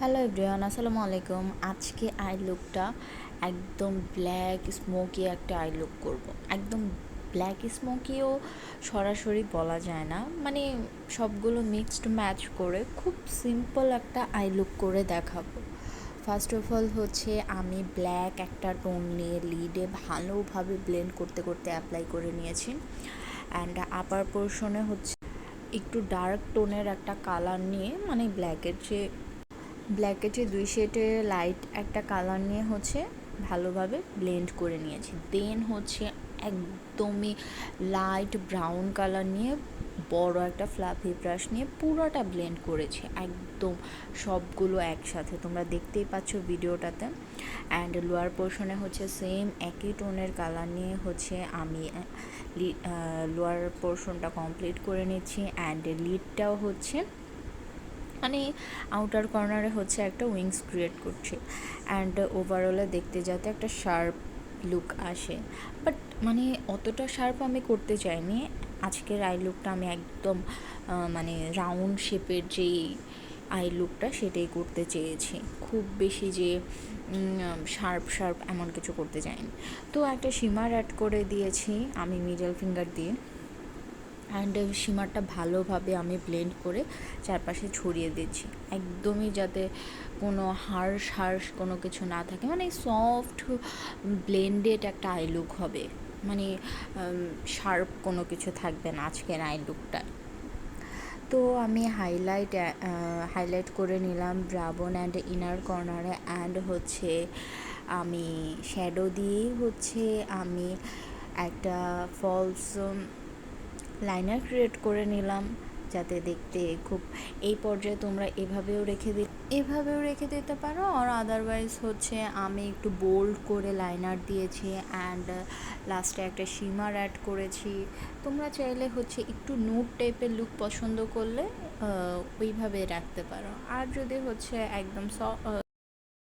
Hello everyone, আসসালামু আলাইকুম। আজকে আই লুকটা একদম ব্ল্যাক স্মোকি একটা আই লুক করব। একদম ব্ল্যাক স্মোকিও সরাসরি বলা যায় না, মানে সবগুলো মিক্সড ম্যাচ করে খুব সিম্পল একটা আই লুক করে দেখাবো। ফার্স্ট অফ অল হচ্ছে আমি ব্ল্যাক একটা টোন নিয়ে লিডে ভালোভাবে ব্লেন্ড করতে করতে অ্যাপ্লাই করে নিয়েছি। অ্যান্ড আপার পোর্শনে হচ্ছে একটু ডার্ক টোনের একটা কালার নিয়ে, মানে ব্ল্যাকের যে দুই শেডে লাইট একটা কালার নিয়ে হচ্ছে ভালোভাবে ব্লেন্ড করে নিয়েছি। দেন হচ্ছে একদমই লাইট ব্রাউন কালার নিয়ে বড় একটা ফ্লাফি ব্রাশ নিয়ে পুরোটা ব্লেন্ড করেছি, একদম সবগুলো একসাথে তোমরা দেখতেই পাচ্ছ ভিডিওটাতে। অ্যান্ড লোয়ার পোর্শনে হচ্ছে সেম একই টোনের কালার নিয়ে হচ্ছে আমি লোয়ার পোর্শনটা কমপ্লিট করে নিচ্ছি। অ্যান্ড লিডটাও হচ্ছে মানে আউটার কর্নারে হচ্ছে একটা উইংস ক্রিয়েট করছি। অ্যান্ড ওভারঅলে দেখতে যাতে একটা শার্প লুক আসে, বাট মানে অতটা শার্প আমি করতে চাইনি। আজকের আই লুকটা আমি একদম মানে রাউন্ড শেপের যেই আই লুকটা সেটাই করতে চেয়েছি, খুব বেশি যে শার্প শার্প এমন কিছু করতে চাইনি। তো একটা শিমার অ্যাড করে দিয়েছি আমি মিডল ফিঙ্গার দিয়ে। অ্যান্ড শিমারটা ভালোভাবে আমি ব্লেন্ড করে চারপাশে ছড়িয়ে দিচ্ছি, একদমই যাতে কোনো হার্শ কোনো কিছু না থাকে, মানে সফট ব্লেন্ডেড একটা আই লুক হবে, মানে শার্প কোনো কিছু থাকবে না আজকের আই লুকটা। তো আমি হাইলাইট করে নিলাম ব্রাবন অ্যান্ড ইনার কর্নারে। অ্যান্ড হচ্ছে আমি শ্যাডো দিয়েই হচ্ছে আমি একটা ফলস লাইনার ক্রিয়েট করে নিলাম, যাতে দেখতে খুব এই পর্যায়ে তোমরা এভাবেও রেখে দিতে পারো। আর আদারওয়াইজ হচ্ছে আমি একটু বোল্ড করে লাইনার দিয়েছি অ্যান্ড লাস্টে একটা শিমার অ্যাড করেছি। তোমরা চাইলে হচ্ছে একটু নুড টাইপের লুক পছন্দ করলে ওইভাবে রাখতে পারো। আর যদি হচ্ছে একদম